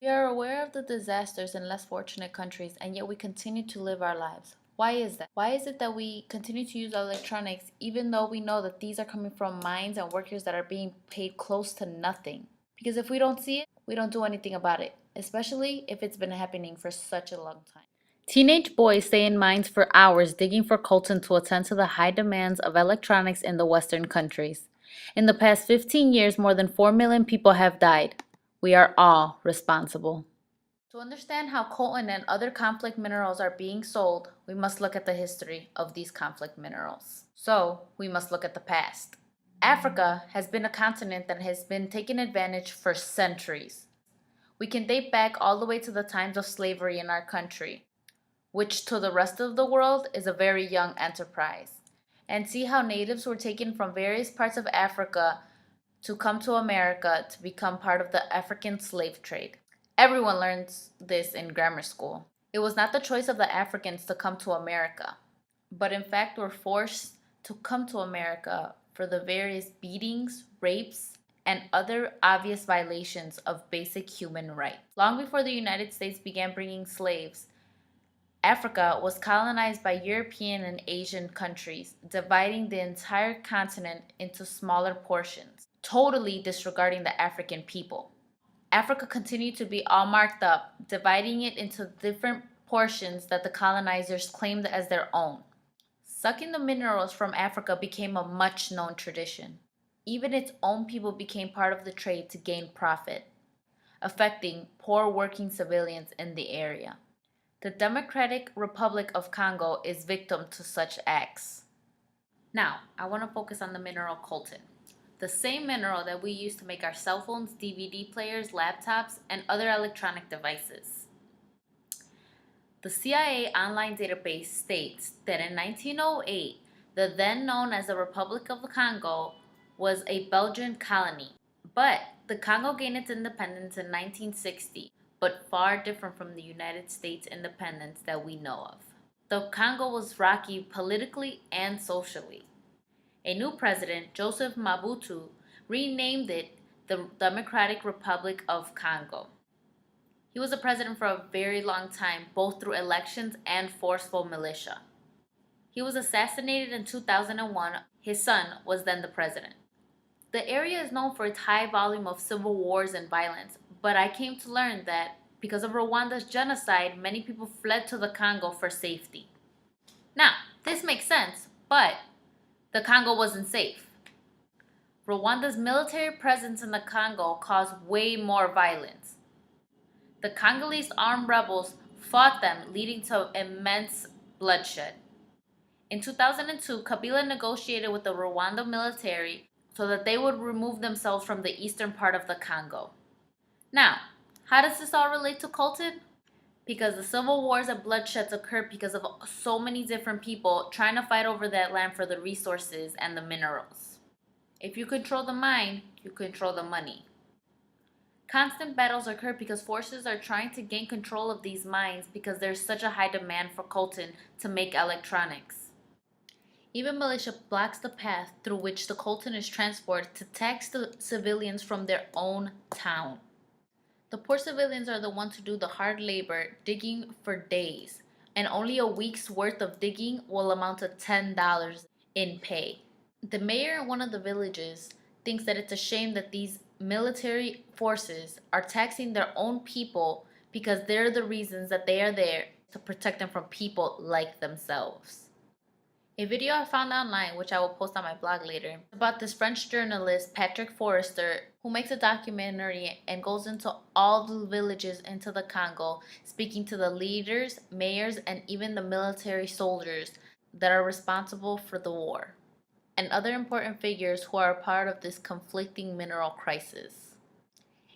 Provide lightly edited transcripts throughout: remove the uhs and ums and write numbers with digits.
We are aware of the disasters in less fortunate countries, and yet we continue to live our lives. Why is that? Why is it that we continue to use electronics even though we know that these are coming from mines and workers that are being paid close to nothing? Because if we don't see it, we don't do anything about it, especially if it's been happening for such a long time. Teenage boys stay in mines for hours digging for coltan to attend to the high demands of electronics in the Western countries. In the past 15 years, more than 4 million people have died. We are all responsible. To understand how coltan and other conflict minerals are being sold, we must look at the history of these conflict minerals. So, we must look at the past. Africa has been a continent that has been taken advantage for centuries. We can date back all the way to the times of slavery in our country, which to the rest of the world is a very young enterprise, and see how natives were taken from various parts of Africa to come to America to become part of the African slave trade. Everyone learns this in grammar school. It was not the choice of the Africans to come to America, but in fact were forced to come to America for the various beatings, rapes, and other obvious violations of basic human rights. Long before the United States began bringing slaves, Africa was colonized by European and Asian countries, dividing the entire continent into smaller portions, totally disregarding the African people. Africa continued to be all marked up, dividing it into different portions that the colonizers claimed as their own. Sucking the minerals from Africa became a much known tradition. Even its own people became part of the trade to gain profit, affecting poor working civilians in the area. The Democratic Republic of Congo is victim to such acts. Now, I want to focus on the mineral coltan, the same mineral that we use to make our cell phones, DVD players, laptops, and other electronic devices. The CIA online database states that in 1908, the then known as the Republic of the Congo was a Belgian colony, but the Congo gained its independence in 1960, but far different from the United States independence that we know of. The Congo was rocky politically and socially. A new president, Joseph Mobutu, renamed it the Democratic Republic of Congo. He was a president for a very long time, both through elections and forceful militia. He was assassinated in 2001. His son was then the president. The area is known for its high volume of civil wars and violence, but I came to learn that because of Rwanda's genocide, many people fled to the Congo for safety. Now, this makes sense, but the Congo wasn't safe. Rwanda's military presence in the Congo caused way more violence. The Congolese armed rebels fought them, leading to immense bloodshed. In 2002, Kabila negotiated with the Rwanda military so that they would remove themselves from the eastern part of the Congo. Now, how does this all relate to coltan? Because the civil wars and bloodsheds occurred because of so many different people trying to fight over that land for the resources and the minerals. If you control the mine, you control the money. Constant battles occur because forces are trying to gain control of these mines because there's such a high demand for coltan to make electronics. Even militia blocks the path through which the coltan is transported to tax the civilians from their own town. The poor civilians are the ones who do the hard labor, digging for days, and only a week's worth of digging will amount to $10 in pay. The mayor in one of the villages thinks that it's a shame that these military forces are taxing their own people because they're the reasons that they are there to protect them from people like themselves. A video I found online, which I will post on my blog later, about this French journalist, Patrick Forrester, who makes a documentary and goes into all the villages into the Congo, speaking to the leaders, mayors, and even the military soldiers that are responsible for the war, and other important figures who are a part of this conflicting mineral crisis.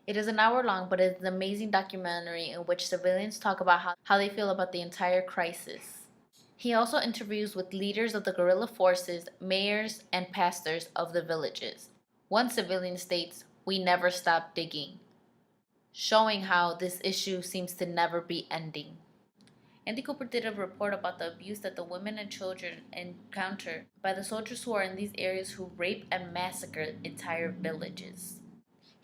It is an hour long, but it's an amazing documentary in which civilians talk about how they feel about the entire crisis. He also interviews with leaders of the guerrilla forces, mayors, and pastors of the villages. One civilian states, "We never stop digging," showing how this issue seems to never be ending. Andy Cooper did a report about the abuse that the women and children encounter by the soldiers who are in these areas who rape and massacre entire villages.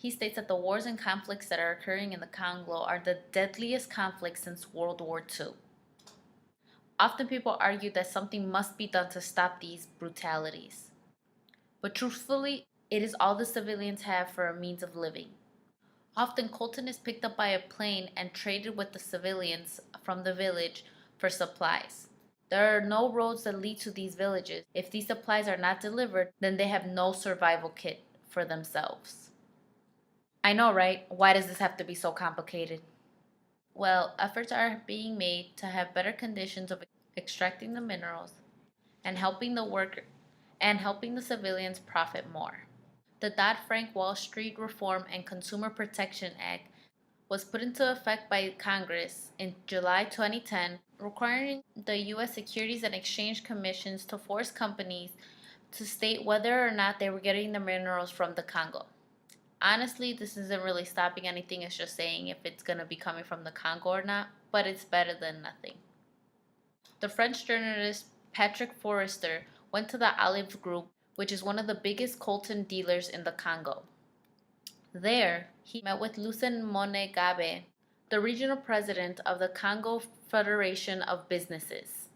He states that the wars and conflicts that are occurring in the Congo are the deadliest conflicts since World War II. Often people argue that something must be done to stop these brutalities. But truthfully, it is all the civilians have for a means of living. Often Coltan is picked up by a plane and traded with the civilians from the village for supplies. There are no roads that lead to these villages. If these supplies are not delivered, then they have no survival kit for themselves. I know, right? Why does this have to be so complicated? Well, efforts are being made to have better conditions of extracting the minerals and helping the civilians profit more. The Dodd-Frank Wall Street Reform and Consumer Protection Act was put into effect by Congress in July 2010, requiring the U.S. Securities and Exchange Commissions to force companies to state whether or not they were getting the minerals from the Congo. Honestly, this isn't really stopping anything, it's just saying if it's going to be coming from the Congo or not, but it's better than nothing. The French journalist Patrick Forrester went to the Olive Group, which is one of the biggest coltan dealers in the Congo. There, he met with Lucien Monegabe, the regional president of the Congo Federation of Businesses.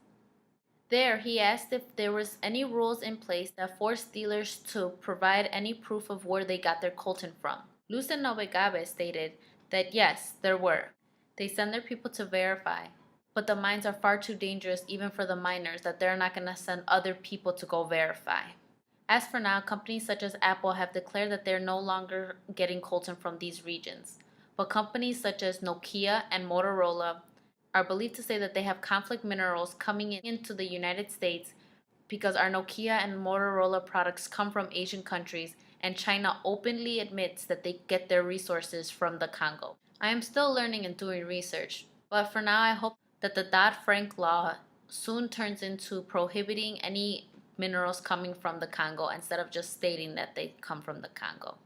There, he asked if there was any rules in place that forced dealers to provide any proof of where they got their coltan from. Lucien Monegabe stated that yes, there were. They send their people to verify, but the mines are far too dangerous even for the miners that they're not going to send other people to go verify. As for now, companies such as Apple have declared that they're no longer getting coltan from these regions, but companies such as Nokia and Motorola are believed to say that they have conflict minerals coming into the United States because our Nokia and Motorola products come from Asian countries and China openly admits that they get their resources from the Congo. I am still learning and doing research, but for now I hope that the Dodd-Frank law soon turns into prohibiting any minerals coming from the Congo instead of just stating that they come from the Congo.